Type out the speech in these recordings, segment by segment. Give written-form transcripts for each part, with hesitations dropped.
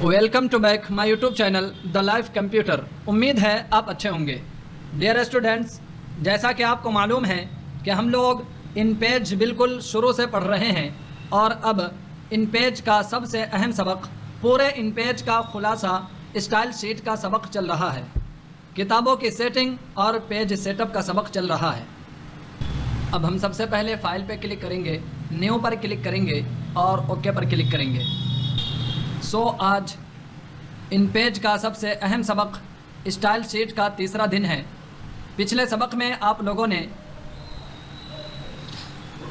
Welcome to back my YouTube channel the life computer. उम्मीद है आप अच्छे होंगे। डियर स्टूडेंट्स, जैसा कि आपको मालूम है कि हम लोग इन पेज बिल्कुल शुरू से पढ़ रहे हैं और अब इन पेज का सबसे अहम सबक, पूरे इन पेज का खुलासा स्टाइल शीट का सबक चल रहा है। किताबों की सेटिंग और पेज सेटअप का सबक चल रहा है। अब हम सबसे पहले फाइल पे क्लिक करेंगे, न्यू पर क्लिक करेंगे और ओके पर क्लिक करेंगे। आज इन पेज का सबसे अहम सबक स्टाइल शीट का तीसरा दिन है। पिछले सबक में आप लोगों ने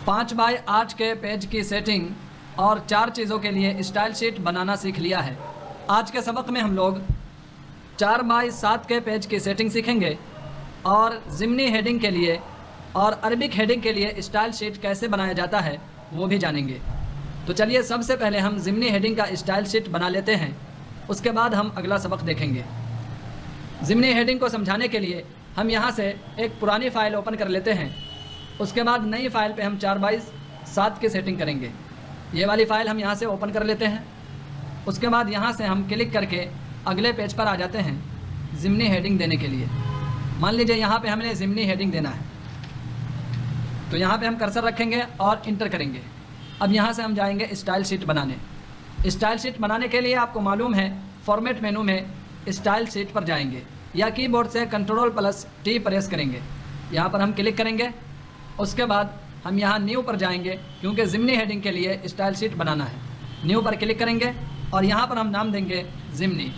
5x8 के पेज की सेटिंग और 4 चीज़ों के लिए स्टाइल शीट बनाना सीख लिया है। आज के सबक में हम लोग 4x7 के पेज की सेटिंग सीखेंगे और ज़िमनी हेडिंग के लिए और अरबिक हेडिंग के लिए स्टाइल शीट कैसे बनाया जाता है वो भी जानेंगे। तो चलिए सबसे पहले हम ज़िमनी हेडिंग का स्टाइल शीट बना लेते हैं, उसके बाद हम अगला सबक देखेंगे। ज़िमनी हेडिंग को समझाने के लिए हम यहाँ से एक पुरानी फ़ाइल ओपन कर लेते हैं। उसके बाद नई फ़ाइल पे हम 4x7 की सेटिंग करेंगे। ये वाली फ़ाइल हम यहाँ से ओपन कर लेते हैं। उसके बाद यहाँ से हम क्लिक करके अगले पेज पर आ जाते हैं ज़िमनी हेडिंग देने के लिए। मान लीजिए यहाँ पे हमने ज़िमनी हेडिंग देना है, तो यहाँ पे हम कर्सर रखेंगे और इंटर करेंगे। अब यहाँ से हम जाएंगे स्टाइल शीट बनाने। स्टाइल शीट बनाने के लिए आपको मालूम है फॉर्मेट मेनू में स्टाइल शीट पर जाएंगे या कीबोर्ड से Ctrl+T प्रेस करेंगे। यहाँ पर हम क्लिक करेंगे। उसके बाद हम यहाँ न्यू पर जाएंगे क्योंकि ज़िमनी हेडिंग के लिए स्टाइल शीट बनाना है। न्यू पर क्लिक करेंगे और यहाँ पर हम नाम देंगे ज़िमनी।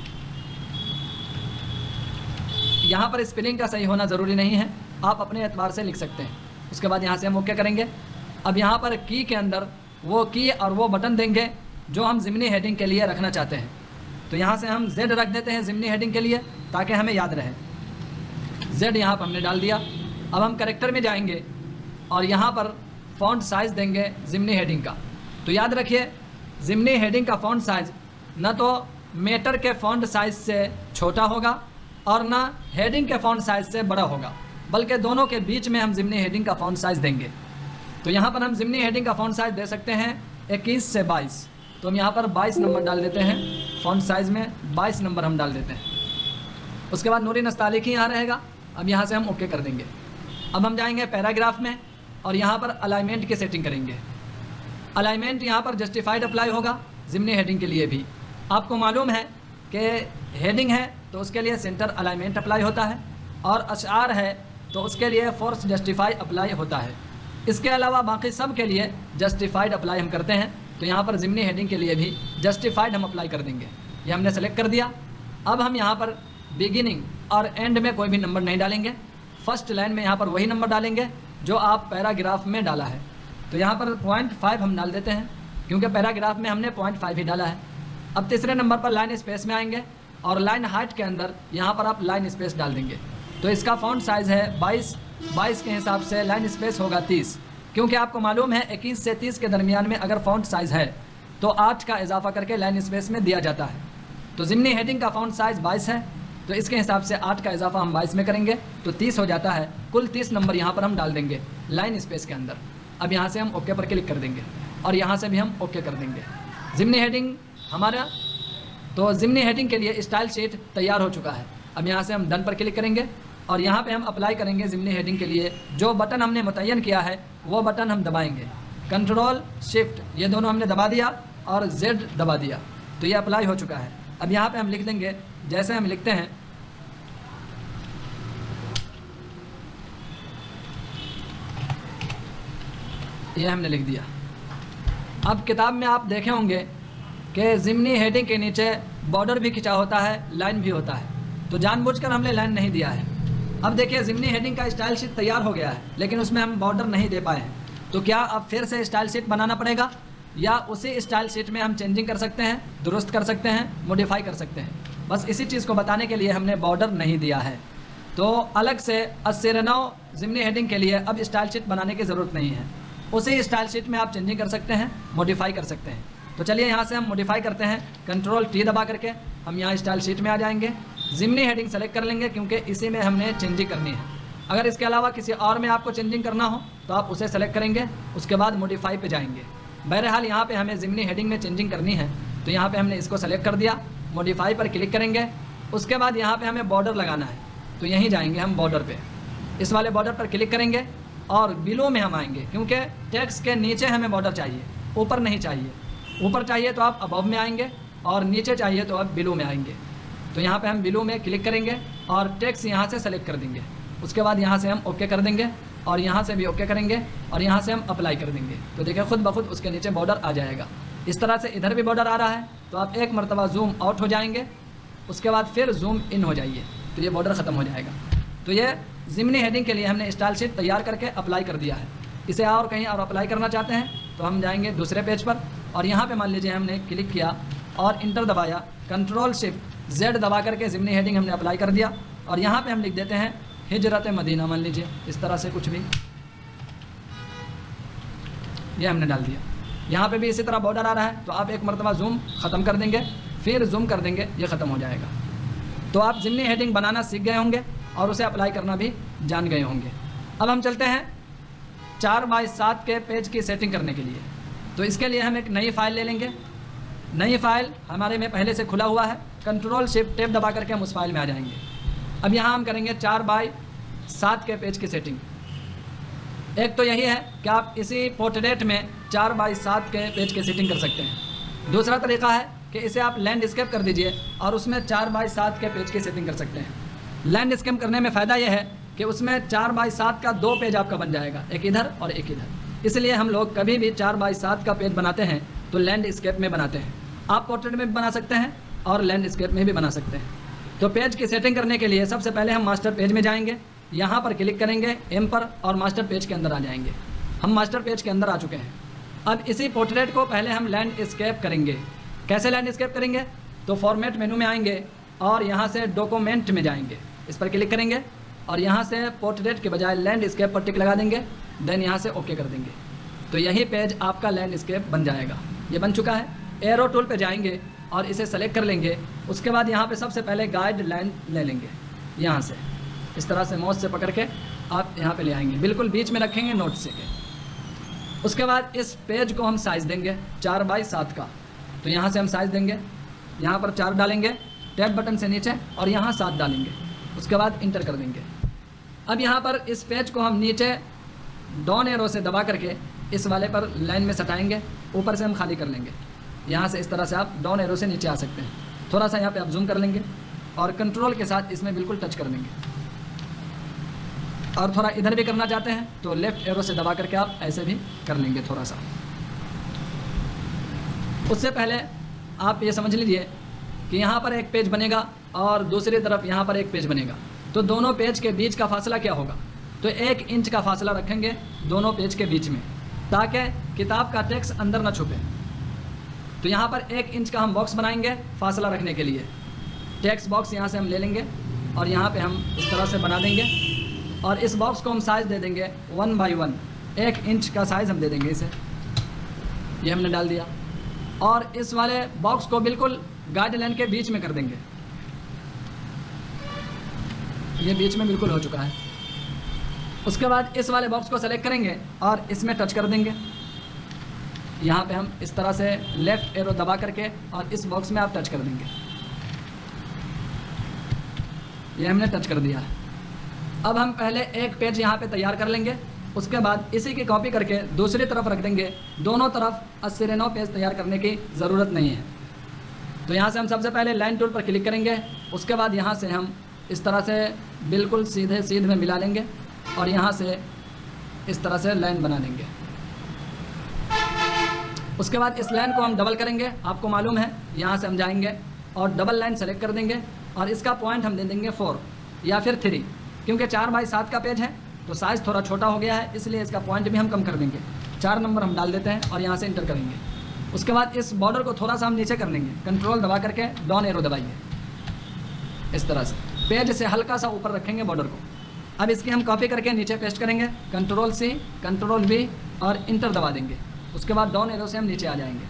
यहाँ पर स्पेलिंग का सही होना ज़रूरी नहीं है, आप अपने एतबार से लिख सकते हैं। उसके बाद यहाँ से हम ओके करेंगे। अब यहाँ पर की के अंदर वो की और वो बटन देंगे जो हम ज़िमनी हेडिंग के लिए रखना चाहते हैं। तो यहाँ से हम Z रख देते हैं ज़िमनी हेडिंग के लिए ताकि हमें याद रहे। Z यहाँ पर हमने डाल दिया। अब हम करेक्टर में जाएंगे और यहाँ पर फ़ॉन्ट साइज़ देंगे ज़िमनी हेडिंग का। तो याद रखिए ज़िमनी हेडिंग का फ़ॉन्ट साइज़ न तो मेटर के फ़ॉन्ट साइज़ से छोटा होगा और ना हेडिंग के फ़ॉन्ट साइज़ से बड़ा होगा, बल्कि दोनों के बीच में हम ज़िमनी हेडिंग का फ़ॉन्ट साइज़ देंगे। तो यहाँ पर हम ज़िमनी हेडिंग का फ़ॉन्ट साइज़ दे सकते हैं 21 से 22। तो हम यहाँ पर 22 नंबर डाल देते हैं। फ़ॉन्ट साइज़ में 22 नंबर हम डाल देते हैं। उसके बाद नूरी नस्तालिकी यहाँ रहेगा। अब यहाँ से हम ओके कर देंगे। अब हम जाएंगे पैराग्राफ में और यहाँ पर अलाइनमेंट की सेटिंग करेंगे। अलाइनमेंट यहाँ पर जस्टिफाइड अप्लाई होगा ज़िमनी हेडिंग के लिए भी। आपको मालूम है कि हेडिंग है तो उसके लिए सेंटर अलाइनमेंट अप्लाई होता है और अशआर है तो उसके लिए फोर्स जस्टिफाई अप्लाई होता है। इसके अलावा बाकी सब के लिए जस्टिफाइड अप्लाई हम करते हैं। तो यहाँ पर ज़िमनी हेडिंग के लिए भी जस्टिफाइड हम अप्लाई कर देंगे। ये हमने सेलेक्ट कर दिया। अब हम यहाँ पर बिगिनिंग और एंड में कोई भी नंबर नहीं डालेंगे। फर्स्ट लाइन में यहाँ पर वही नंबर डालेंगे जो आप पैराग्राफ में डाला है। तो यहाँ पर 0.5 हम डाल देते हैं क्योंकि पैराग्राफ में हमने 0.5 ही डाला है। अब तीसरे नंबर पर लाइन स्पेस में आएंगे और लाइन हाइट के अंदर यहाँ पर आप लाइन स्पेस डाल देंगे। तो इसका फ़ॉन्ट साइज़ है 22 के हिसाब से लाइन स्पेस होगा 30, क्योंकि आपको मालूम है 21 से 30 के दरमियान में अगर फ़ॉन्ट साइज़ है तो 8 का इजाफा करके लाइन स्पेस में दिया जाता है। तो ज़िमनी हेडिंग का फ़ॉन्ट साइज़ 22 है, तो इसके हिसाब से 8 का इजाफा हम 22 में करेंगे तो 30 हो जाता है। कुल 30 नंबर यहाँ पर हम डाल देंगे लाइन स्पेस के अंदर। अब यहाँ से हम ओके पर क्लिक कर देंगे और यहाँ से भी हम ओके कर देंगे। ज़िमनी हेडिंग हमारा, तो ज़िमनी हेडिंग के लिए स्टाइल शीट तैयार हो चुका है। अब यहाँ से हम डन पर क्लिक करेंगे और यहाँ पे हम अप्लाई करेंगे ज़िमनी हेडिंग के लिए। जो बटन हमने मुतय्यन किया है वो बटन हम दबाएंगे। Ctrl+Shift ये दोनों हमने दबा दिया और Z दबा दिया, तो ये अप्लाई हो चुका है। अब यहाँ पे हम लिख देंगे, जैसे हम लिखते हैं ये हमने लिख दिया। अब किताब में आप देखे होंगे कि ज़िमनी हेडिंग के नीचे बॉर्डर भी खिंचा होता है, लाइन भी होता है, तो जानबूझकर हमने लाइन नहीं दिया है। अब देखिए ज़िमनी हेडिंग का स्टाइल शीट तैयार हो गया है, लेकिन उसमें हम बॉर्डर नहीं दे पाए हैं। तो क्या अब फिर से स्टाइल शीट बनाना पड़ेगा या उसी स्टाइल शीट में हम चेंजिंग कर सकते हैं, दुरुस्त कर सकते हैं, मॉडिफाई कर सकते हैं। बस इसी चीज़ को बताने के लिए हमने बॉर्डर नहीं दिया है। तो अलग से 80-9 ज़िमनी हेडिंग के लिए अब स्टाइल शीट बनाने की ज़रूरत नहीं है। उसी स्टाइल शीट में आप चेंजिंग कर सकते हैं, मॉडिफाई कर सकते हैं। तो चलिए यहाँ से हम मॉडिफाई करते हैं। Ctrl+T दबा करके हम यहाँ स्टाइल शीट में आ जाएंगे। ज़िमनी हेडिंग सेलेक्ट कर लेंगे क्योंकि इसी में हमने चेंजिंग करनी है। अगर इसके अलावा किसी और में आपको चेंजिंग करना हो तो आप उसे सेलेक्ट करेंगे, उसके बाद मॉडिफाई पे जाएंगे। बहरहाल यहाँ पे हमें ज़िमनी हेडिंग में चेंजिंग करनी है तो यहाँ पे हमने इसको सेलेक्ट कर दिया। मॉडिफाई पर क्लिक करेंगे। उसके बाद यहाँ पे हमें बॉर्डर लगाना है, तो यहीं जाएंगे हम बॉर्डर पे, इस वाले बॉर्डर पर क्लिक करेंगे और बिलो में हम आएंगे, क्योंकि टेक्स्ट के नीचे हमें बॉर्डर चाहिए, ऊपर नहीं चाहिए। ऊपर चाहिए तो आप अबव में आएंगे और नीचे चाहिए तो आप बिलो में आएंगे। तो यहाँ पे हम बिलो में क्लिक करेंगे और टेक्स्ट यहाँ से सेलेक्ट कर देंगे। उसके बाद यहाँ से हम ओके कर देंगे और यहाँ से भी ओके करेंगे और यहाँ से हम अप्लाई कर देंगे। तो देखिए खुद ब खुद उसके नीचे बॉर्डर आ जाएगा। इस तरह से इधर भी बॉर्डर आ रहा है, तो आप एक मरतबा जूम आउट हो जाएंगे, उसके बाद फिर जूम इन हो जाइए, तो ये बॉर्डर ख़त्म हो जाएगा। तो ये जिमनी हेडिंग के लिए हमने स्टाइल शीट तैयार करके अप्लाई कर दिया है। इसे और कहीं और अप्लाई करना चाहते हैं तो हम जाएंगे दूसरे पेज पर और यहाँ पे मान लीजिए हमने क्लिक किया और इंटर दबाया, कंट्रोल शिफ्ट जेड दबा करके जिमनी हेडिंग हमने अप्लाई कर दिया और यहाँ पे हम लिख देते हैं हिजरत मदीना, मान लीजिए इस तरह से कुछ भी, ये हमने डाल दिया। यहाँ पे भी इसी तरह बॉर्डर आ रहा है, तो आप एक मरतबा जूम ख़त्म कर देंगे, फिर जूम कर देंगे, ये ख़त्म हो जाएगा। तो आप जिमनी हेडिंग बनाना सीख गए होंगे और उसे अप्लाई करना भी जान गए होंगे। अब हम चलते हैं 4x7 के पेज की सेटिंग करने के लिए। तो इसके लिए हम एक नई फ़ाइल ले लेंगे। नई फ़ाइल हमारे में पहले से खुला हुआ है, कंट्रोल शिफ्ट टैब दबा करके हम उस फाइल में आ जाएंगे। अब यहाँ हम करेंगे 4x7 के पेज की सेटिंग। एक तो यही है कि आप इसी पोर्ट्रेट में 4x7 के पेज की सेटिंग कर सकते हैं। दूसरा तरीका है कि इसे आप लैंडस्केप कर दीजिए और उसमें 4x7 के पेज की सेटिंग कर सकते हैं। लैंडस्केप करने में फ़ायदा यह है कि उसमें 4x7 का 2 पेज आपका बन जाएगा, एक इधर और एक इधर। इसलिए हम लोग कभी भी 4x7 का पेज बनाते हैं तो लैंडस्केप में बनाते हैं। आप पोर्ट्रेट में भी बना सकते हैं और लैंडस्केप में भी बना सकते हैं। तो पेज की सेटिंग करने के लिए सबसे पहले हम मास्टर पेज में जाएंगे, यहाँ पर क्लिक करेंगे एम पर और मास्टर पेज के अंदर आ जाएंगे। हम मास्टर पेज के अंदर आ चुके हैं। अब इसी पोर्ट्रेट को पहले हम लैंडस्केप करेंगे। कैसे लैंडस्केप करेंगे? तो फॉर्मेट मेनू में आएंगे और यहाँ से डॉक्यूमेंट में जाएंगे, इस पर क्लिक करेंगे और यहाँ से पोर्ट्रेट के बजाय लैंडस्केप पर टिक लगा देंगे, देन यहाँ से ओके कर देंगे। तो यही पेज आपका लैंडस्केप बन जाएगा। ये बन चुका है। एरो टूल पे जाएंगे और इसे सेलेक्ट कर लेंगे। उसके बाद यहाँ पे सबसे पहले गाइडलाइन ले लेंगे, यहाँ से इस तरह से माउस से पकड़ के आप यहाँ पे ले आएंगे, बिल्कुल बीच में रखेंगे नोट से के। उसके बाद इस पेज को हम साइज़ देंगे 4x7 का। तो यहाँ से हम साइज़ देंगे, यहाँ पर 4 डालेंगे टैब बटन से नीचे और यहाँ 7 डालेंगे। उसके बाद इंटर कर देंगे। अब यहाँ पर इस पेज को हम नीचे डाउन एरो से दबा करके इस वाले पर लाइन में सटाएंगे, ऊपर से हम खाली कर लेंगे। यहाँ से इस तरह से आप डाउन एरो से नीचे आ सकते हैं। थोड़ा सा यहाँ पे आप जूम कर लेंगे और कंट्रोल के साथ इसमें बिल्कुल टच कर देंगे। और थोड़ा इधर भी करना चाहते हैं तो लेफ़्ट एरो से दबा करके आप ऐसे भी कर लेंगे थोड़ा सा। उससे पहले आप ये समझ लीजिए कि यहाँ पर एक पेज बनेगा और दूसरी तरफ यहाँ पर एक पेज बनेगा। तो दोनों पेज के बीच का फासला क्या होगा? तो 1 इंच का फासला रखेंगे दोनों पेज के बीच में, ताकि किताब का टेक्स्ट अंदर ना छुपे। तो यहाँ पर 1 इंच का हम बॉक्स बनाएंगे फासला रखने के लिए। टेक्स्ट बॉक्स यहाँ से हम ले लेंगे और यहाँ पे हम इस तरह से बना देंगे और इस बॉक्स को हम साइज़ दे देंगे 1x1, 1 इंच का साइज़ हम दे देंगे इसे। ये हमने डाल दिया और इस वाले बॉक्स को बिल्कुल गाइडलाइन के बीच में कर देंगे। ये बीच में बिल्कुल हो चुका है। उसके बाद इस वाले बॉक्स को सेलेक्ट करेंगे और इसमें टच कर देंगे। यहाँ पे हम इस तरह से लेफ़्ट एरो दबा करके और इस बॉक्स में आप टच कर देंगे। ये हमने टच कर दिया है। अब हम पहले एक पेज यहाँ पे तैयार कर लेंगे, उसके बाद इसी की कॉपी करके दूसरी तरफ रख देंगे। दोनों तरफ 80 से 9 पेज तैयार करने की ज़रूरत नहीं है। तो यहाँ से हम सबसे पहले लाइन टूल पर क्लिक करेंगे। उसके बाद यहाँ से हम इस तरह से बिल्कुल सीधे में मिला लेंगे और यहाँ से इस तरह से लाइन बना लेंगे। उसके बाद इस लाइन को हम डबल करेंगे। आपको मालूम है, यहाँ से हम जाएंगे और डबल लाइन सेलेक्ट कर देंगे और इसका पॉइंट हम दे देंगे 4 या फिर 3, क्योंकि 4x7 का पेज है तो साइज़ थोड़ा छोटा हो गया है, इसलिए इसका पॉइंट भी हम कम कर देंगे। 4 नंबर हम डाल देते हैं और यहाँ से इंटर करेंगे। उसके बाद इस बॉर्डर को थोड़ा सा हम नीचे कर लेंगे, कंट्रोल दबा करके डाउन एरो दबाइए, इस तरह से पेज से हल्का सा ऊपर रखेंगे बॉर्डर को। अब इसकी हम कॉपी करके नीचे पेस्ट करेंगे, कंट्रोल-C, कंट्रोल-V और इंटर दबा देंगे। उसके बाद डाउन एरो से हम नीचे आ जाएंगे।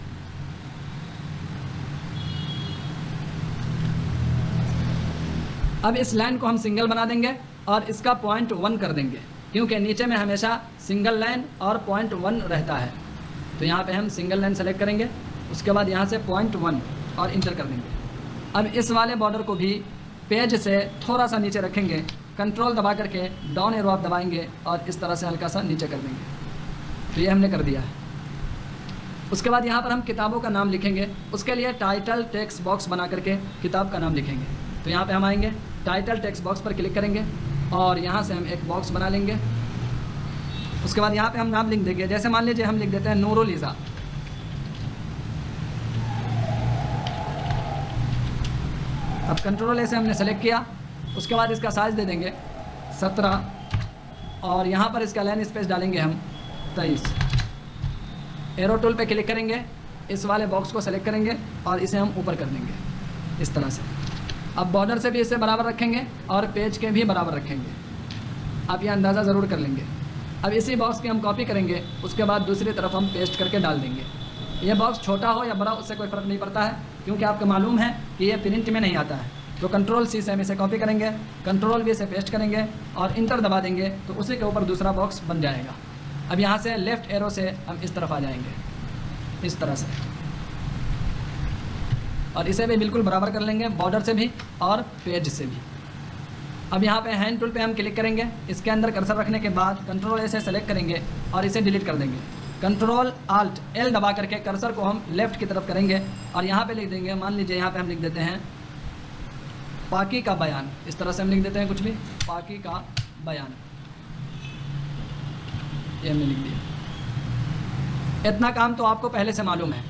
अब इस लाइन को हम सिंगल बना देंगे और इसका पॉइंट 1 कर देंगे, क्योंकि नीचे में हमेशा सिंगल लाइन और पॉइंट 1 रहता है। तो यहाँ पे हम सिंगल लाइन सेलेक्ट करेंगे। उसके बाद यहाँ से पॉइंट 1 और इंटर कर देंगे। अब इस वाले बॉर्डर को भी पेज से थोड़ा सा नीचे रखेंगे, कंट्रोल दबा करके डाउन एरो आप दबाएंगे और इस तरह से हल्का सा नीचे कर देंगे। तो ये हमने कर दिया है। उसके बाद यहाँ पर हम किताबों का नाम लिखेंगे। उसके लिए टाइटल टेक्स्ट बॉक्स बना करके किताब का नाम लिखेंगे। तो यहाँ पे हम आएंगे, टाइटल टेक्स्ट बॉक्स पर क्लिक करेंगे और यहाँ से हम एक बॉक्स बना लेंगे। उसके बाद यहाँ पे हम नाम लिख देंगे, जैसे मान लीजिए हम लिख देते हैं नूरुल इज़ा। अब कंट्रोल ए से हमने सेलेक्ट किया। उसके बाद इसका साइज़ दे देंगे 17 और यहाँ पर इसका लाइन स्पेस डालेंगे हम 23। एरो टूल पे क्लिक करेंगे, इस वाले बॉक्स को सेलेक्ट करेंगे और इसे हम ऊपर कर देंगे इस तरह से। अब बॉर्डर से भी इसे बराबर रखेंगे और पेज के भी बराबर रखेंगे। आप ये अंदाज़ा ज़रूर कर लेंगे। अब इसी बॉक्स की हम कॉपी करेंगे, उसके बाद दूसरी तरफ हम पेस्ट करके डाल देंगे। ये बॉक्स छोटा हो या बड़ा उससे कोई फ़र्क नहीं पड़ता है, क्योंकि आपको मालूम है कि ये प्रिंट में नहीं आता है। तो कंट्रोल सी से हम इसे कॉपी करेंगे, कंट्रोल वी से पेस्ट करेंगे और इंटर दबा देंगे, तो उसी के ऊपर दूसरा बॉक्स बन जाएगा। अब यहाँ से लेफ़्ट एरो से हम इस तरफ आ जाएंगे इस तरह से, और इसे भी बिल्कुल बराबर कर लेंगे बॉर्डर से भी और पेज से भी। अब यहाँ पे हैंड टूल पे हम क्लिक करेंगे, इसके अंदर कर्सर रखने के बाद कंट्रोल ए से सेलेक्ट करेंगे और इसे डिलीट कर देंगे। कंट्रोल आल्ट एल दबा करके कर्सर को हम लेफ़्ट की तरफ करेंगे और यहाँ पे लिख देंगे, मान लीजिए यहाँ पे हम लिख देते हैं पाकी का बयान। इस तरह से हम लिख देते हैं कुछ भी, पाकी का बयान, ये हमने लिख दिया। इतना काम तो आपको पहले से मालूम है।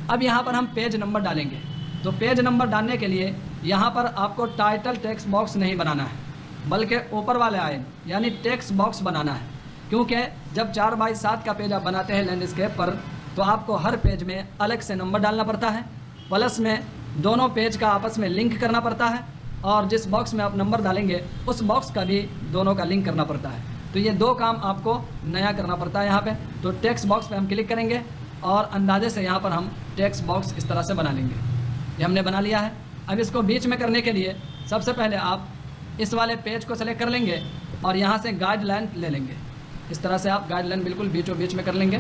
अब यहाँ पर हम पेज नंबर डालेंगे। तो पेज नंबर डालने के लिए यहाँ पर आपको टाइटल टेक्स्ट बॉक्स नहीं बनाना है, बल्कि ऊपर वाले आयन यानी टेक्स्ट बॉक्स बनाना है। क्योंकि जब 4x7 का पेज आप बनाते हैं लैंडस्केप पर, तो आपको हर पेज में अलग से नंबर डालना पड़ता है, प्लस में दोनों पेज का आपस में लिंक करना पड़ता है, और जिस बॉक्स में आप नंबर डालेंगे उस बॉक्स का भी दोनों का लिंक करना पड़ता है। तो ये दो काम आपको नया करना पड़ता है यहाँ पे। तो टेक्स्ट बॉक्स पे हम क्लिक करेंगे और अंदाजे से यहाँ पर हम टेक्स्ट बॉक्स इस तरह से बना लेंगे। ये हमने बना लिया है। अब इसको बीच में करने के लिए सबसे पहले आप इस वाले पेज को सेलेक्ट कर लेंगे और यहाँ से गाइडलाइन ले लेंगे। इस तरह से आप गाइडलाइन बिल्कुल बीचों बीच में कर लेंगे।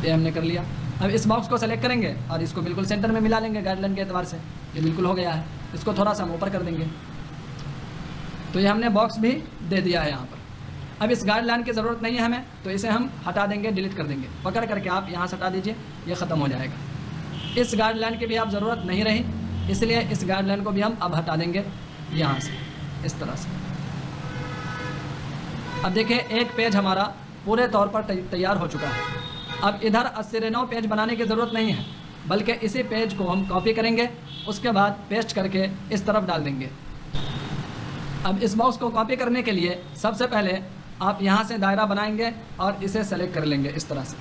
ये हमने कर लिया। अब इस बॉक्स को सेलेक्ट करेंगे और इसको बिल्कुल सेंटर में मिला लेंगे गाइडलाइन के एतबार से। ये बिल्कुल हो गया है। इसको थोड़ा सा हम ऊपर कर देंगे। तो ये हमने बॉक्स भी दे दिया है यहाँ पर। अब इस गाइडलाइन की ज़रूरत नहीं है हमें, तो इसे हम हटा देंगे, डिलीट कर देंगे। पकड़ करके आप यहाँ से हटा दीजिए, ये ख़त्म हो जाएगा। इस गाइडलाइन की भी आप ज़रूरत नहीं रही, इसलिए इस गाइडलाइन को भी हम अब हटा देंगे यहाँ से इस तरह से। अब देखिए एक पेज हमारा पूरे तौर पर तैयार हो चुका है। अब इधर 89 पेज बनाने की ज़रूरत नहीं है, बल्कि इसी पेज को हम कॉपी करेंगे, उसके बाद पेस्ट करके इस तरफ डाल देंगे। अब इस बॉक्स को कॉपी करने के लिए सबसे पहले आप यहाँ से दायरा बनाएंगे और इसे सेलेक्ट कर लेंगे इस तरह से।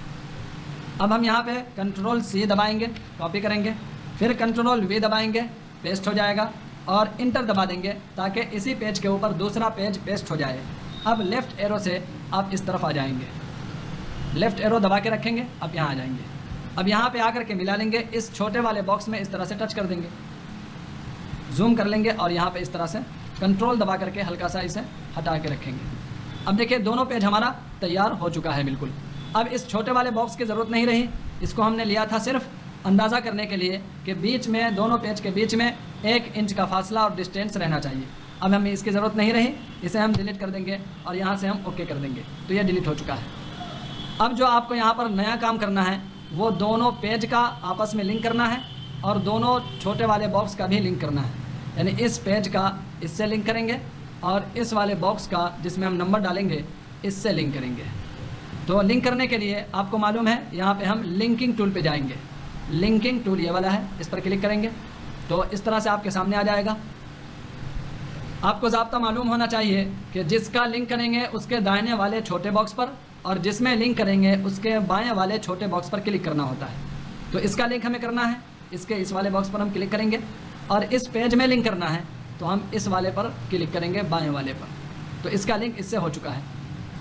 अब हम यहाँ पे कंट्रोल सी दबाएंगे, कॉपी करेंगे, फिर कंट्रोल वी दबाएंगे, पेस्ट हो जाएगा, और इंटर दबा देंगे ताकि इसी पेज के ऊपर दूसरा पेज पेस्ट हो जाए। अब लेफ़्ट एरो से आप इस तरफ आ जाएंगे, लेफ़्ट एरो दबा के रखेंगे, अब यहाँ आ जाएंगे। अब यहाँ पे आकर के मिला लेंगे, इस छोटे वाले बॉक्स में इस तरह से टच कर देंगे, जूम कर लेंगे और यहाँ पे इस तरह से कंट्रोल दबा करके हल्का सा इसे हटा के रखेंगे। अब देखिए दोनों पेज हमारा तैयार हो चुका है बिल्कुल। अब इस छोटे वाले बॉक्स की ज़रूरत नहीं रही, इसको हमने लिया था सिर्फ अंदाज़ा करने के लिए कि बीच में दोनों पेज के बीच में 1 इंच का फासला और डिस्टेंस रहना चाहिए। अब हमें इसकी ज़रूरत नहीं रही, इसे हम डिलीट कर देंगे और यहाँ से हम ओके कर देंगे। तो ये डिलीट हो चुका है। अब जो आपको यहाँ पर नया काम करना है वो दोनों पेज का आपस में लिंक करना है और दोनों छोटे वाले बॉक्स का भी लिंक करना है। यानी इस पेज का इससे लिंक करेंगे और इस वाले बॉक्स का जिसमें हम नंबर डालेंगे इससे लिंक करेंगे। तो लिंक करने के लिए आपको मालूम है यहाँ पे हम लिंकिंग टूल पे जाएंगे। लिंकिंग टूल ये वाला है, इस पर क्लिक करेंगे तो इस तरह से आपके सामने आ जाएगा। आपको ज़ाब्ता मालूम होना चाहिए कि जिसका लिंक करेंगे उसके दाहिने वाले छोटे बॉक्स पर और जिसमें लिंक करेंगे उसके बाएं वाले छोटे बॉक्स पर क्लिक करना होता है। तो इसका लिंक हमें करना है, इसके इस वाले बॉक्स पर हम क्लिक करेंगे, और इस पेज में लिंक करना है तो हम इस वाले पर क्लिक करेंगे, बाएं वाले पर। तो इसका लिंक इससे हो चुका है।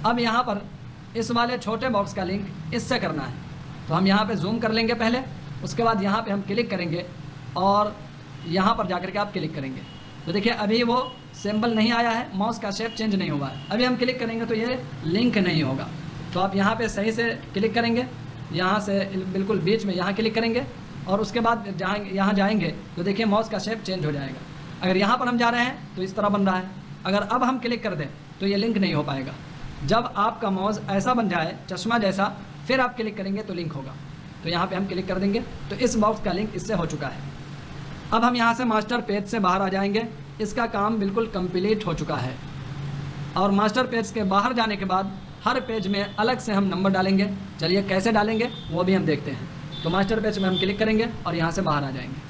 अब यहाँ पर इस वाले छोटे बॉक्स का लिंक इससे करना है, तो हम यहाँ पे जूम कर लेंगे पहले, उसके बाद यहाँ पे हम क्लिक करेंगे और यहाँ पर जाकर के आप क्लिक करेंगे। तो देखिए अभी वो सिंबल नहीं आया है, माउस का शेप चेंज नहीं हुआ है। अभी हम क्लिक करेंगे तो ये लिंक नहीं होगा। तो आप यहाँ पे सही से क्लिक करेंगे, यहाँ से बिल्कुल बीच में यहाँ क्लिक करेंगे और उसके बाद यहाँ जाएंगे तो देखिए माउस का शेप चेंज हो जाएगा। अगर यहाँ पर हम जा रहे हैं तो इस तरह बन रहा है। अगर अब हम क्लिक कर दें तो ये लिंक नहीं हो पाएगा। जब आपका माउस ऐसा बन जाए चश्मा जैसा, फिर आप क्लिक करेंगे तो लिंक होगा। तो यहाँ पे हम क्लिक कर देंगे तो इस बॉक्स का लिंक इससे हो चुका है। अब हम यहाँ से मास्टर पेज से बाहर आ जाएंगे। इसका काम बिल्कुल कंप्लीट हो चुका है। और मास्टर पेज के बाहर जाने के बाद हर पेज में अलग से हम नंबर डालेंगे। चलिए कैसे डालेंगे वो भी हम देखते हैं। तो मास्टर पेज में हम क्लिक करेंगे और यहाँ से बाहर आ जाएंगे।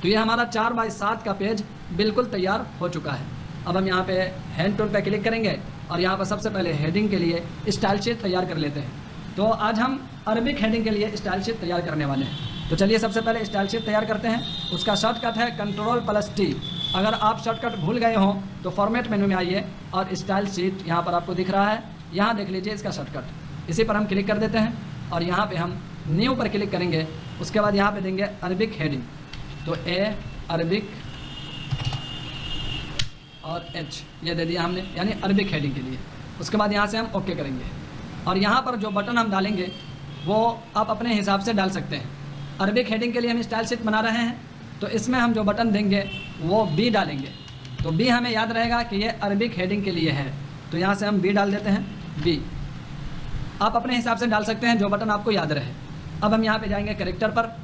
तो ये हमारा 4x7 का पेज बिल्कुल तैयार हो चुका है। अब हम यहाँ पे हैंड टूल पे क्लिक करेंगे और यहाँ पर सबसे पहले हेडिंग के लिए स्टाइल शीट तैयार कर लेते हैं। तो आज हम अरबिक हेडिंग के लिए स्टाइल शीट तैयार करने वाले हैं। तो चलिए सबसे पहले स्टाइल शीट तैयार करते हैं। उसका शॉर्टकट है Ctrl+T। अगर आप शॉर्टकट भूल गए हों तो फॉर्मेट मेनू में आइए और स्टाइल शीट यहाँ पर आपको दिख रहा है, यहाँ देख लीजिए इसका शॉर्टकट। इसी पर हम क्लिक कर देते हैं और यहाँ पे हम न्यू पर क्लिक करेंगे। उसके बाद यहाँ पे देंगे अरबिक हेडिंग। तो ए अरबिक और एच ये दे दिया हमने, यानी अरबिक हेडिंग के लिए। उसके बाद यहाँ से हम ओके करेंगे और यहाँ पर जो बटन हम डालेंगे वो आप अपने हिसाब से डाल सकते हैं। अरबिक हेडिंग के लिए हम स्टाइल शीट बना रहे हैं तो इसमें हम जो बटन देंगे वो बी डालेंगे। तो बी हमें याद रहेगा कि ये अरबिक हेडिंग के लिए है। तो यहाँ से हम बी डाल देते हैं, बी। आप अपने हिसाब से डाल सकते हैं जो बटन आपको याद रहे। अब हम यहाँ पे जाएंगे कैरेक्टर पर।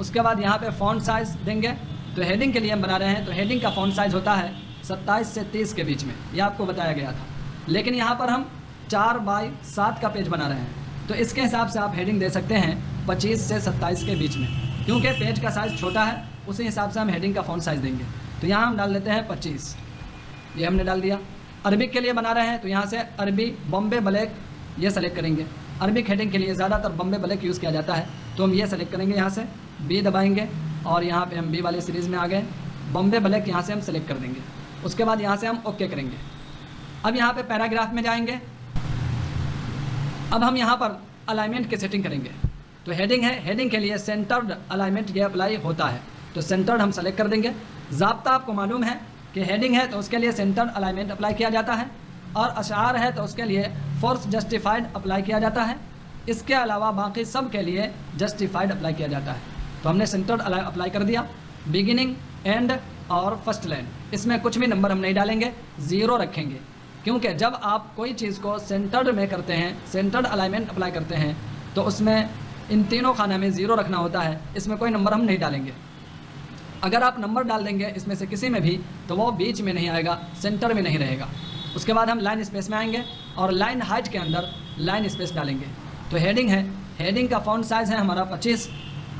उसके बाद यहाँ पे फ़ॉन्ट साइज़ देंगे। तो हेडिंग के लिए हम बना रहे हैं तो हेडिंग का फ़ॉन्ट साइज़ होता है 27 से 30 के बीच में, यह आपको बताया गया था। लेकिन यहाँ पर हम 4x7 का पेज बना रहे हैं तो इसके हिसाब से आप हेडिंग दे सकते हैं 25 से 27 के बीच में, क्योंकि पेज का साइज़ छोटा है उसी हिसाब से हम हेडिंग का फ़ॉन्ट साइज़ देंगे। तो यहाँ हम डाल देते हैं 25, ये हमने डाल दिया। अरबिक के लिए बना रहे हैं तो यहाँ से अरबी बॉम्बे ब्लैक ये सेलेक्ट करेंगे। अरबिक हेडिंग के लिए ज़्यादातर बॉम्बे ब्लैक यूज़ किया जाता है तो हम ये सेलेक्ट करेंगे। यहाँ से बी दबाएंगे और यहाँ पे हम बी वाली सीरीज़ में आ गए। बॉम्बे ब्लैक यहाँ से हम सेलेक्ट कर देंगे। उसके बाद यहाँ से हम ओके करेंगे। अब यहाँ पे पैराग्राफ में जाएंगे। अब हम यहाँ पर अलाइनमेंट की सेटिंग करेंगे। तो हेडिंग है, हेडिंग के लिए सेंटर्ड अलाइनमेंट ये अप्लाई होता है तो सेंटर्ड हम सेलेक्ट कर देंगे। ज़ाब्ता आपको मालूम है कि हेडिंग है तो उसके लिए सेंटर्ड अलाइनमेंट अप्लाई किया जाता है और अशार है तो उसके लिए फोर्स जस्टिफाइड अप्लाई किया जाता है। इसके अलावा बाकी सब के लिए जस्टिफाइड अप्लाई किया जाता है। तो हमने सेंटर्ड अप्लाई कर दिया। बिगिनिंग, एंड और फर्स्ट लाइन, इसमें कुछ भी नंबर हम नहीं डालेंगे, 0 रखेंगे, क्योंकि जब आप कोई चीज़ को सेंटर्ड में करते हैं, सेंटर्ड अलाइनमेंट अप्लाई करते हैं तो उसमें इन तीनों खाना में 0 रखना होता है। इसमें कोई नंबर हम नहीं डालेंगे। अगर आप नंबर डाल देंगे इसमें से किसी में भी तो वो बीच में नहीं आएगा, सेंटर में नहीं रहेगा। उसके बाद हम लाइन स्पेस में आएंगे और लाइन हाइट के अंदर लाइन स्पेस डालेंगे। तो हेडिंग है, हेडिंग का फ़ॉन्ट साइज़ है हमारा 25।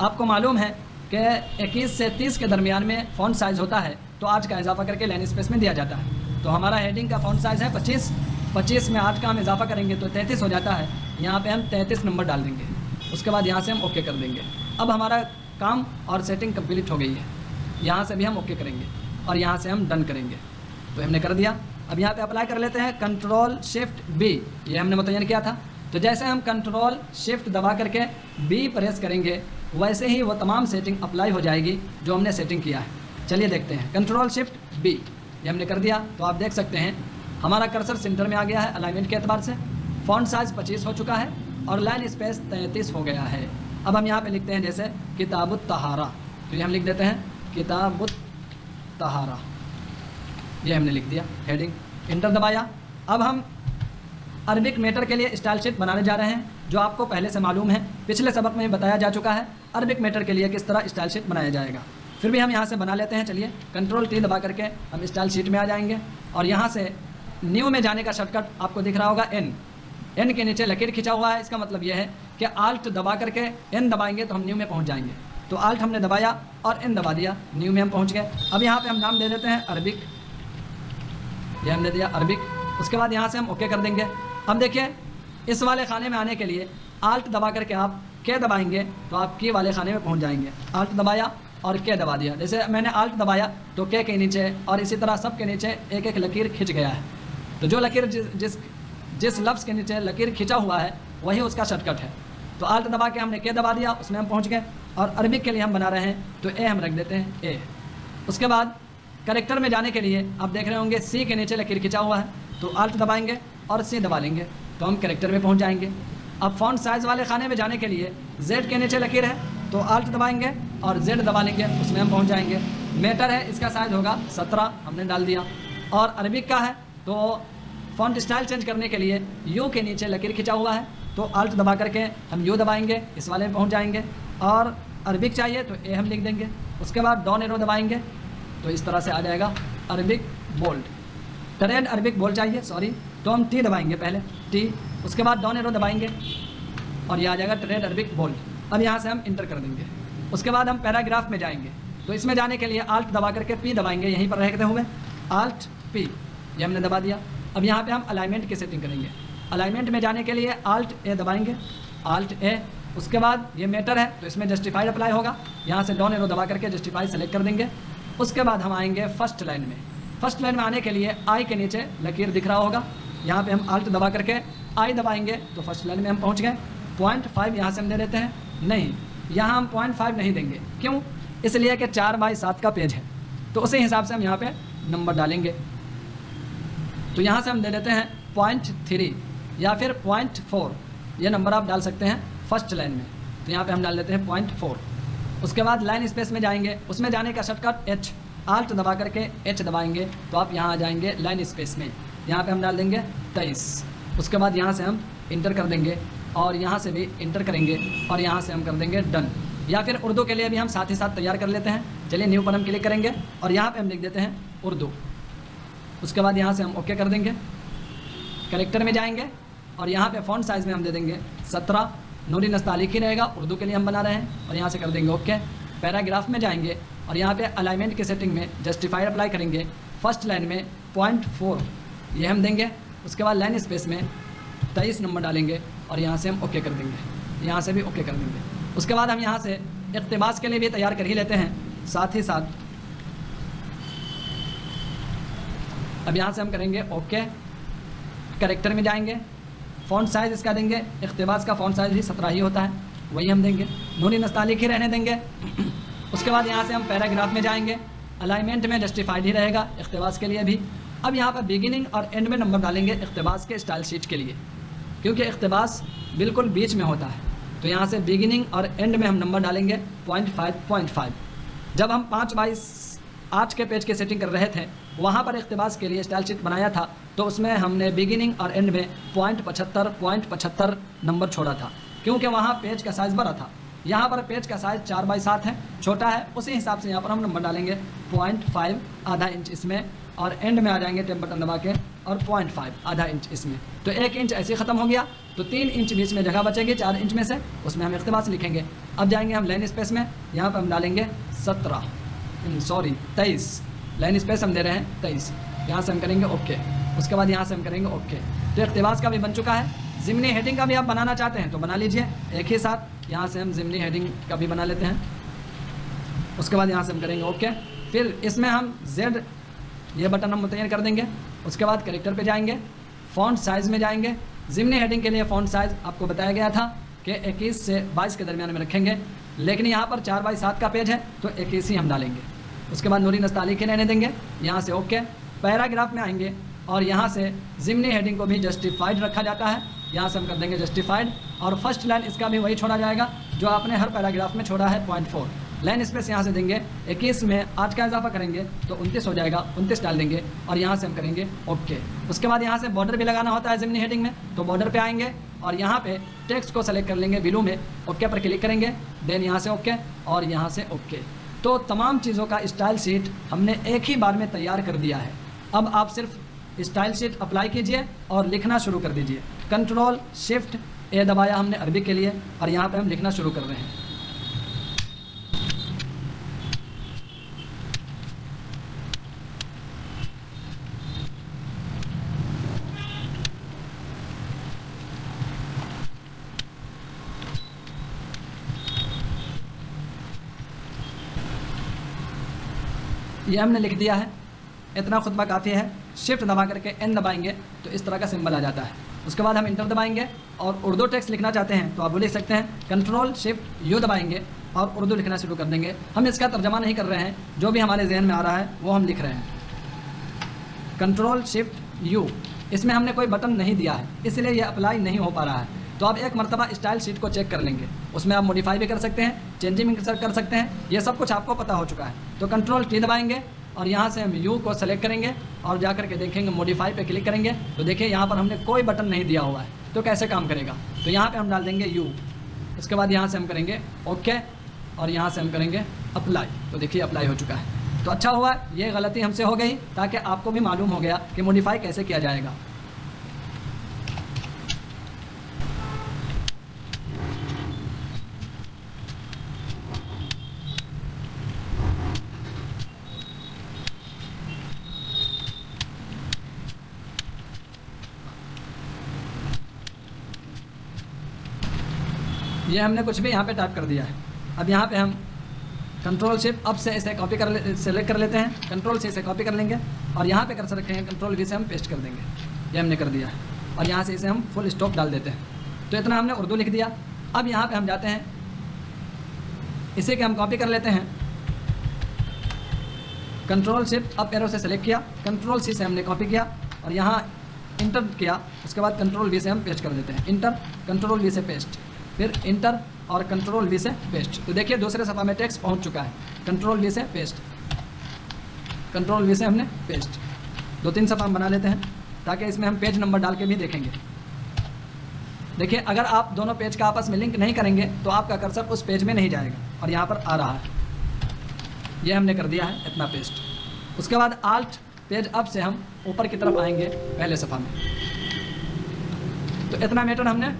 आपको मालूम है कि 21 से 30 के दरमियान में फ़ॉन्ट साइज़ होता है तो 8 का इजाफा करके लाइन स्पेस में दिया जाता है। तो हमारा हेडिंग का फ़ॉन्ट साइज़ है 25 में 8 का हम इजाफा करेंगे तो 33 हो जाता है। यहाँ पे हम 33 नंबर डाल देंगे। उसके बाद यहाँ से हम ओके कर देंगे। अब हमारा काम और सेटिंग कंप्लीट हो गई है। यहाँ से भी हम ओके करेंगे और यहाँ से हम डन करेंगे। तो हमने कर दिया। अब यहाँ पे अप्लाई कर लेते हैं Ctrl+Shift+B, ये हमने मुतय्यन किया था। तो जैसे हम Ctrl+Shift दबा करके B प्रेस करेंगे वैसे ही वो तमाम सेटिंग अप्लाई हो जाएगी जो हमने सेटिंग किया है। चलिए देखते हैं। Ctrl+Shift+B ये हमने कर दिया। तो आप देख सकते हैं हमारा कर्सर सेंटर में आ गया है अलाइनमेंट के एतबार से। फ़ॉन्ट साइज़ 25 हो चुका है और लाइन स्पेस 33 हो गया है। अब हम यहाँ पे लिखते हैं जैसे किताबुत तहारा, तो ये हम लिख देते हैं किताबुत तहारा, ये हमने लिख दिया हेडिंग। इंटर दबाया। अब हम अरबिक मैटर के लिए स्टाइल शीट बनाने जा रहे हैं जो आपको पहले से मालूम है, पिछले सबक में बताया जा चुका है अरबिक मैटर के लिए किस तरह स्टाइल शीट बनाया जाएगा। फिर भी हम यहाँ से बना लेते हैं। चलिए Ctrl+T दबा करके हम स्टाइल शीट में आ जाएंगे और यहाँ से न्यू में जाने का शॉर्टकट आपको दिख रहा होगा एन के नीचे लकीर खिंचा हुआ है। इसका मतलब यह है कि आल्ट दबा करके एन दबाएंगे तो हम न्यू में पहुँच जाएंगे। तो आल्ट हमने दबाया और एन दबा दिया, न्यू में हम पहुँच गए। अब यहाँ पे हम नाम दे देते हैं अरबिक, ये हमने दिया अरबिक। उसके बाद यहाँ से हम ओके कर देंगे। अब देखिए इस वाले खाने में आने के लिए आल्ट दबा करके आप के दबाएंगे तो आप की वाले खाने में पहुँच जाएंगे। आल्ट दबाया और के दबा दिया। जैसे मैंने आल्ट दबाया तो के नीचे और इसी तरह सब के नीचे एक एक लकीर खिंच गया है। तो जो लकीर जिस लफ्ज़ के नीचे लकीर खिंचा हुआ है वही उसका शॉर्टकट है। तो आल्ट दबा के हमने के दबा दिया, उसमें हम पहुँच गए। और अरबिक के लिए हम बना रहे हैं तो ए हम रख देते हैं ए। उसके बाद करेक्टर में जाने के लिए आप देख रहे होंगे सी के नीचे लकीर खिंचा हुआ है, तो आल्ट दबाएंगे और सी दबा लेंगे तो हम करेक्टर में पहुंच जाएंगे। अब फ़ॉन्ट साइज़ वाले खाने में जाने के लिए जेड के नीचे लकीर है तो आल्ट दबाएंगे और जेड दबा लेंगे, उसमें हम पहुंच जाएंगे। मैटर है, इसका साइज होगा 17, हमने डाल दिया। और अरबिक का है तो फ़ॉन्ट स्टाइल चेंज करने के लिए यू के नीचे लकीर खिंचा हुआ है, तो आल्ट दबा करके हम यू दबाएंगे, इस वाले में पहुंच जाएंगे। और अरबिक चाहिए तो ए हम लिख देंगे। उसके बाद डाउन एरो दबाएंगे तो इस तरह से आ जाएगा Arabic bold. Trade Arabic bold चाहिए, सॉरी, तो हम टी दबाएंगे पहले, टी, उसके बाद डाउन एरो दबाएंगे और ये आ जाएगा ट्रेड अरबिक बोल्ड। अब यहाँ से हम इंटर कर देंगे। उसके बाद हम पैराग्राफ में जाएंगे, तो इसमें जाने के लिए आल्ट दबा करके पी दबाएंगे, यहीं पर रहते हुए आल्ट पी, ये हमने दबा दिया। अब यहाँ पे हम अलाइनमेंट की सेटिंग करेंगे। अलाइनमेंट में जाने के लिए आल्ट ए दबाएंगे, आल्ट ए। उसके बाद ये मैटर है तो इसमें जस्टिफाइड अप्लाई होगा, यहाँ से डाउन एरो दबा करके जस्टिफाइड सेलेक्ट कर देंगे। उसके बाद हम आएंगे फर्स्ट लाइन में। फर्स्ट लाइन में आने के लिए आई के नीचे लकीर दिख रहा होगा, यहाँ पे हम आल्ट दबा करके आई दबाएंगे तो फर्स्ट लाइन में हम पहुँच गए। 0.5 यहाँ से हम दे देते हैं, नहीं यहाँ हम 0.5 नहीं देंगे, क्यों? इसलिए कि 4/7 का पेज है, तो उसी हिसाब से हम यहाँ पे नंबर डालेंगे। तो यहाँ से हम दे देते हैं 0.3 या फिर 0.4, ये नंबर आप डाल सकते हैं फर्स्ट लाइन में। तो यहाँ पे हम डाल देते हैं 0.4। उसके बाद लाइन स्पेस में जाएंगे, उसमें जाने का शॉर्टकट एच, आल्ट दबा करके एच दबाएंगे तो आप यहाँ आ जाएंगे लाइन स्पेस में, यहाँ पे हम डाल देंगे 23। उसके बाद यहाँ से हम इंटर कर देंगे और यहाँ से भी इंटर करेंगे और यहाँ से हम कर देंगे डन। या फिर उर्दू के लिए भी हम साथ ही साथ तैयार कर लेते हैं। चलिए न्यू पर हम क्लिक करेंगे और यहाँ पे हम लिख देते हैं उर्दू। उसके बाद यहाँ से हम ओके कर देंगे। कैरेक्टर में जाएंगे और यहाँ पे फ़ॉन्ट साइज़ में हम दे देंगे 17, नूरी नस्तालिक ही रहेगा, उर्दू के लिए हम बना रहे हैं, और यहाँ से कर देंगे ओके। पैराग्राफ में जाएंगे और यहाँ पे अलाइनमेंट की सेटिंग में जस्टिफाइड अप्लाई करेंगे। फर्स्ट लाइन में 0.4 ये हम देंगे। उसके बाद लाइन स्पेस में 23 नंबर डालेंगे और यहाँ से हम ओके कर देंगे, यहाँ से भी ओके कर देंगे। उसके बाद हम यहाँ से इक़्तिबास के लिए भी तैयार कर ही लेते हैं साथ ही साथ। अब यहाँ से हम करेंगे ओके। कैरेक्टर में जाएंगे, फ़ॉन्ट साइज़ इसका देंगे, इक़्तिबास का फ़ॉन्ट साइज़ भी 17 ही होता है, वही हम देंगे, नूनी नस्तालिक ही रहने देंगे। उसके बाद यहाँ से हम पैराग्राफ में जाएंगे, अलाइनमेंट में जस्टिफाइड ही रहेगा इक़्तिबास के लिए भी। अब यहाँ पर बिगिनिंग और एंड में नंबर डालेंगे इक़्तिबास के स्टाइल शीट के लिए, क्योंकि इक़्तिबास बिल्कुल बीच में होता है। तो यहाँ से बिगिनिंग और एंड में हम नंबर डालेंगे 0.5. जब हम 5/8 के पेज की सेटिंग कर रहे थे, वहाँ पर इक़्तिबास के लिए स्टाइल शीट बनाया था, तो उसमें हमने बिगिनिंग और एंड में 0.75 नंबर छोड़ा था, क्योंकि वहाँ पेज का साइज़ बड़ा था। यहाँ पर पेज का साइज़ 4/7 है, छोटा है, उसी हिसाब से यहाँ पर हम नंबर डालेंगे 0.5 आधा इंच इसमें, और एंड में आ जाएंगे टैब बटन दबा के और 0.5 आधा इंच इसमें। तो 1 इंच ऐसे ख़त्म हो गया, तो 3 इंच बीच में जगह बचेगी 4 इंच में से, उसमें हम इक़्तिबास लिखेंगे। अब जाएंगे हम लाइन स्पेस में, यहाँ पर हम डालेंगे 23 लाइन स्पेस हम दे रहे हैं 23, यहाँ से हम करेंगे ओके। उसके बाद यहाँ से हम करेंगे ओके। तो इक़्तिबास का भी बन चुका है। ज़िमनी हेडिंग का भी आप बनाना चाहते हैं तो बना लीजिए एक ही साथ। यहाँ से हम ज़िमनी हेडिंग का भी बना लेते हैं। उसके बाद यहाँ से हम करेंगे ओके। फिर इसमें हम Z ये बटन हम मुतय्यन कर देंगे। उसके बाद कैरेक्टर पे जाएंगे, फ़ॉन्ट साइज़ में जाएंगे। ज़िमनी हेडिंग के लिए फ़ॉन्ट साइज़ आपको बताया गया था कि 21 से 22 के दरमियान में रखेंगे, लेकिन यहाँ पर 4/7 का पेज है तो 21 ही हम डालेंगे। उसके बाद नूरी नस्तालिक ही रहने देंगे, यहाँ से ओके। पैराग्राफ में आएंगे और यहाँ से ज़िमनी हेडिंग को भी जस्टिफाइड रखा जाता है, यहाँ से हम कर देंगे जस्टिफाइड। और फर्स्ट लाइन इसका भी वही छोड़ा जाएगा जो आपने हर पैराग्राफ में छोड़ा है 0.4। लाइन स्पेस यहाँ से देंगे, 21 में 8 का इजाफा करेंगे तो 29 हो जाएगा, 29 डाल देंगे और यहाँ से हम करेंगे ओके। उसके बाद यहाँ से बॉर्डर भी लगाना होता है ज़िमनी हेडिंग में, तो बॉर्डर पे आएंगे और यहाँ पे टेक्स्ट को सेलेक्ट कर लेंगे ब्लू में, ओके पर क्लिक करेंगे, देन यहाँ से ओके और यहाँ से ओके। तो तमाम चीज़ों का स्टाइल शीट हमने एक ही बार में तैयार कर दिया है। अब आप सिर्फ स्टाइल शीट अप्लाई कीजिए और लिखना शुरू कर दीजिए। Ctrl+Shift+A दबाया हमने अरबी के लिए और यहाँ पे हम लिखना शुरू कर रहे हैं। ये हमने लिख दिया है, इतना खुतबा काफ़ी है। शिफ्ट दबा करके एन दबाएंगे तो इस तरह का सिंबल आ जाता है। उसके बाद हम इंटर दबाएंगे और उर्दू टेक्स्ट लिखना चाहते हैं तो आप वो लिख सकते हैं। Ctrl+Shift+U दबाएंगे और उर्दू लिखना शुरू कर देंगे। हम इसका तर्जमा नहीं कर रहे हैं, जो भी हमारे जहन में आ रहा है वो हम लिख रहे हैं। Ctrl+Shift+U, इसमें हमने कोई बटन नहीं दिया है, इसलिए ये अप्लाई नहीं हो पा रहा है। तो आप एक मरतबा स्टाइल शीट को चेक कर लेंगे, उसमें आप मॉडिफाई भी कर सकते हैं, चेंजिंग भी कर सकते हैं, ये सब कुछ आपको पता हो चुका है। तो कंट्रोल टी दबाएंगे और यहाँ से हम यू को सेलेक्ट करेंगे और जा करके देखेंगे मॉडिफाई पे क्लिक करेंगे तो देखिए यहाँ पर हमने कोई बटन नहीं दिया हुआ है, तो कैसे काम करेगा। तो यहाँ पे हम डाल देंगे यू, उसके बाद यहाँ से हम करेंगे ओके और यहाँ से हम करेंगे अप्लाई, तो देखिए अप्लाई हो चुका है। तो अच्छा हुआ ये गलती हमसे हो गई ताकि आपको भी मालूम हो गया कि मॉडिफाई कैसे किया जाएगा। ये हमने कुछ भी यहाँ पे टाइप कर दिया है। अब यहाँ पे हम कंट्रोल शिफ्ट अब से इसे कॉपी कर सेलेक्ट कर लेते हैं, कंट्रोल से इसे कॉपी कर लेंगे और यहाँ पे कर्सर रखेंगे, कंट्रोल वी से हम पेस्ट कर देंगे, ये हमने कर दिया है। और यहाँ से इसे हम फुल स्टॉप डाल देते हैं। तो इतना हमने उर्दू लिख दिया। अब यहाँ पे हम जाते हैं, इसे के हम कॉपी कर लेते हैं, कंट्रोल शिफ्ट अप एरो से सेलेक्ट किया, कंट्रोल सी से हमने कॉपी किया और यहाँ इंटर किया, उसके बाद कंट्रोल वी से हम पेस्ट कर देते हैं, इंटर कंट्रोल वी से पेस्ट, फिर इंटर और कंट्रोल वी से पेस्ट। तो देखिए दूसरे सफ़ा में टेक्स्ट पहुंच चुका है, कंट्रोल वी से पेस्ट, कंट्रोल वी से हमने पेस्ट। 2-3 सफ़ा हम बना लेते हैं ताकि इसमें हम पेज नंबर डाल के भी देखेंगे। देखिए अगर आप दोनों पेज का आपस में लिंक नहीं करेंगे तो आपका कर्सर उस पेज में नहीं जाएगा और यहाँ पर आ रहा है, ये हमने कर दिया है इतना पेस्ट। उसके बाद आल्ट पेज अप से हम ऊपर की तरफ आएंगे पहले सफ़ा में। तो इतना मैटर हमने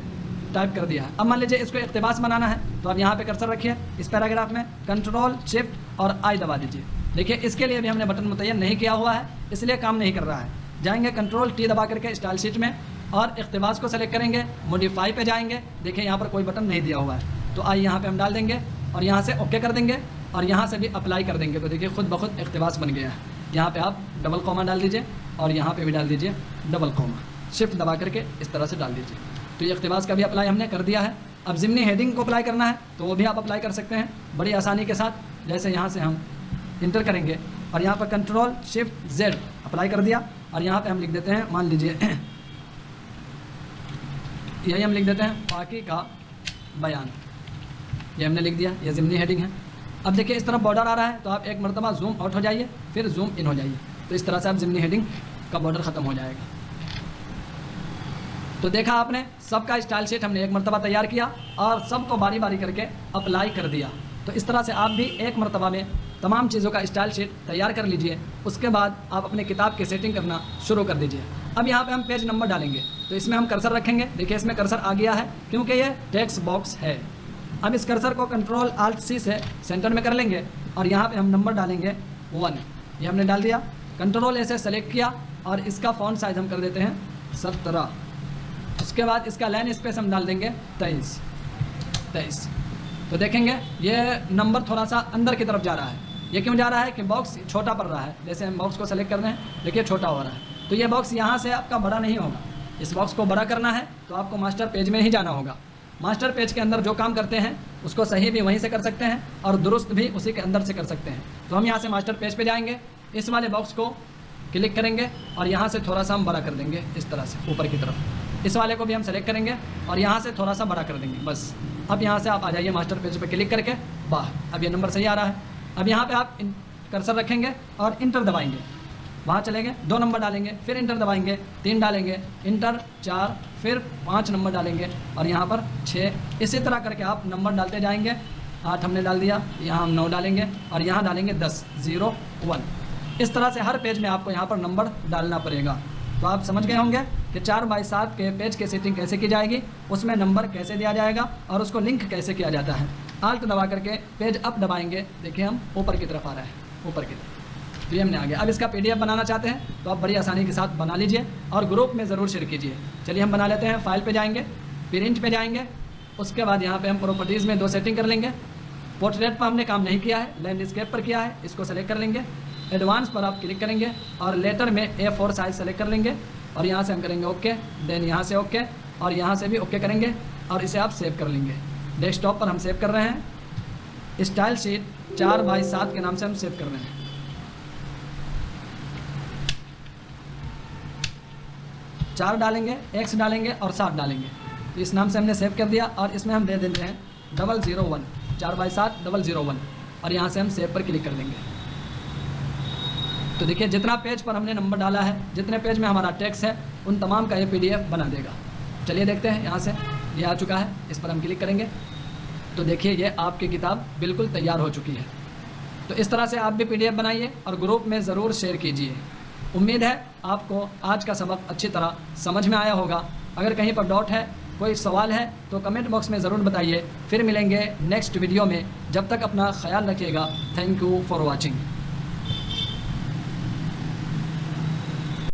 टाइप कर दिया है। अब मान लीजिए इसको इक़्तिबास बनाना है तो आप यहाँ पे कर्सर रखिए, इस पैराग्राफ में कंट्रोल शिफ्ट और आई दबा दीजिए। देखिए इसके लिए भी हमने बटन मुतय्यन नहीं किया हुआ है, इसलिए काम नहीं कर रहा है। जाएंगे कंट्रोल टी दबा करके स्टाइल शीट में और इक़्तिबास को सेलेक्ट करेंगे, मॉडिफाई पे जाएंगे, देखिए यहाँ पर कोई बटन नहीं दिया हुआ है, तो आई यहाँ पर हम डाल देंगे और यहाँ से ओके कर देंगे और यहाँ से भी अप्लाई कर देंगे। तो देखिए खुद ब खुद इक़्तिबास बन गया है। यहाँ पर आप डबल कॉमा डाल दीजिए और यहाँ पर भी डाल दीजिए डबल कॉमा, शिफ्ट दबा करके इस तरह से डाल दीजिए। तो ये इक़्तिबास का भी अप्लाई हमने कर दिया है। अब ज़िमनी हेडिंग को अप्लाई करना है तो वो भी आप अप्लाई कर सकते हैं बड़ी आसानी के साथ। जैसे यहाँ से हम इंटर करेंगे और यहाँ पर कंट्रोल शिफ्ट जेड अप्लाई कर दिया और यहाँ पे हम लिख देते हैं, मान लीजिए यही हम लिख देते हैं बाकी का बयान, ये हमने लिख दिया, ये ज़िमनी हेडिंग है। अब देखिए इस तरफ बॉर्डर आ रहा है तो आप एक मरतबा जूम आउट हो जाइए, फिर जूम इन हो जाइए, तो इस तरह से आप ज़िमनी हेडिंग का बॉर्डर ख़त्म हो जाएगा। तो देखा आपने, सबका स्टाइल शीट हमने एक मरतबा तैयार किया और सबको बारी बारी करके अप्लाई कर दिया। तो इस तरह से आप भी एक मरतबा में तमाम चीज़ों का स्टाइल शीट तैयार कर लीजिए। उसके बाद आप अपने किताब की सेटिंग करना शुरू कर दीजिए। अब यहाँ पे हम पेज नंबर डालेंगे तो इसमें हम कर्सर रखेंगे। देखिए इसमें कर्सर आ गया है क्योंकि ये टेक्स्ट बॉक्स है। अब इस कर्सर को कंट्रोल आल्ट सी से सेंटर में कर लेंगे और यहाँ पर हम नंबर डालेंगे 1, ये हमने डाल दिया। कंट्रोल ए से सेलेक्ट किया और इसका फ़ॉन्ट साइज़ हम कर देते हैं 17। उसके बाद इसका लाइन स्पेस हम डाल देंगे 23। तो देखेंगे ये नंबर थोड़ा सा अंदर की तरफ जा रहा है। ये क्यों जा रहा है कि बॉक्स छोटा पड़ रहा है। जैसे हम बॉक्स को सेलेक्ट कर रहे हैं, देखिए छोटा हो रहा है, तो ये बॉक्स यहाँ से आपका बड़ा नहीं होगा। इस बॉक्स को बड़ा करना है तो आपको मास्टर पेज में ही जाना होगा। मास्टर पेज के अंदर जो काम करते हैं उसको सही भी वहीं से कर सकते हैं और दुरुस्त भी उसी के अंदर से कर सकते हैं। तो हम यहाँ से मास्टर पेज पे जाएंगे, इस वाले बॉक्स को क्लिक करेंगे और यहाँ से थोड़ा सा हम बड़ा कर देंगे इस तरह से ऊपर की तरफ। इस वाले को भी हम सेलेक्ट करेंगे और यहाँ से थोड़ा सा बड़ा कर देंगे बस। अब यहाँ से आप आ जाइए मास्टर पेज पे क्लिक करके, वाह अब ये नंबर सही आ रहा है। अब यहाँ पे आप कर्सर रखेंगे और इंटर दबाएंगे, वहाँ चलेंगे 2 नंबर डालेंगे, फिर इंटर दबाएंगे 3 डालेंगे, इंटर 4, फिर 5 नंबर डालेंगे और यहाँ पर 6। इसी तरह करके आप नंबर डालते जाएंगे। 8 हमने डाल दिया, यहाँ हम 9 डालेंगे और यहाँ डालेंगे 10, 0, 1। इस तरह से हर पेज में आपको यहाँ पर नंबर डालना पड़ेगा। तो आप समझ गए होंगे कि 4x7 के पेज की सेटिंग कैसे की जाएगी, उसमें नंबर कैसे दिया जाएगा और उसको लिंक कैसे किया जाता है। आल्ट दबा करके पेज अप दबाएंगे, देखिए हम ऊपर की तरफ आ रहा है, ऊपर की तरफ। तो ये हमने आ गया। अब इसका PDF बनाना चाहते हैं तो आप बड़ी आसानी के साथ बना लीजिए और ग्रुप में ज़रूर शेयर कीजिए। चलिए हम बना लेते हैं। फाइल पे जाएंगे, प्रिंट पे जाएंगे, उसके बाद यहाँ पे हम प्रॉपर्टीज़ में 2 सेटिंग कर लेंगे। पोर्ट्रेट पर हमने काम नहीं किया है, लैंडस्केप पर किया है, इसको सेलेक्ट कर लेंगे। एडवांस पर आप क्लिक करेंगे और लेटर में A4 साइज़ सेलेक्ट कर लेंगे और यहाँ से हम करेंगे ओके, देन यहाँ से ओके और यहाँ से भी ओके करेंगे और इसे आप सेव कर लेंगे। डेस्कटॉप पर हम सेव कर रहे हैं, स्टाइल शीट 4x7 के नाम से हम सेव कर रहे हैं। चार डालेंगे, X डालेंगे और 7 डालेंगे। तो इस नाम से हमने सेव कर दिया और इसमें हम दे देते हैं 001 4/7 001 और यहाँ से हम सेव पर क्लिक कर देंगे। तो देखिए जितना पेज पर हमने नंबर डाला है, जितने पेज में हमारा टेक्स्ट है, उन तमाम का ये PDF बना देगा। चलिए देखते हैं, यहाँ से ये आ चुका है, इस पर हम क्लिक करेंगे तो देखिए ये आपकी किताब बिल्कुल तैयार हो चुकी है। तो इस तरह से आप भी PDF बनाइए और ग्रुप में ज़रूर शेयर कीजिए। उम्मीद है आपको आज का सबक अच्छी तरह समझ में आया होगा। अगर कहीं पर डाउट है, कोई सवाल है तो कमेंट बॉक्स में ज़रूर बताइए। फिर मिलेंगे नेक्स्ट वीडियो में, जब तक अपना ख्याल रखिएगा। Thank you for watching.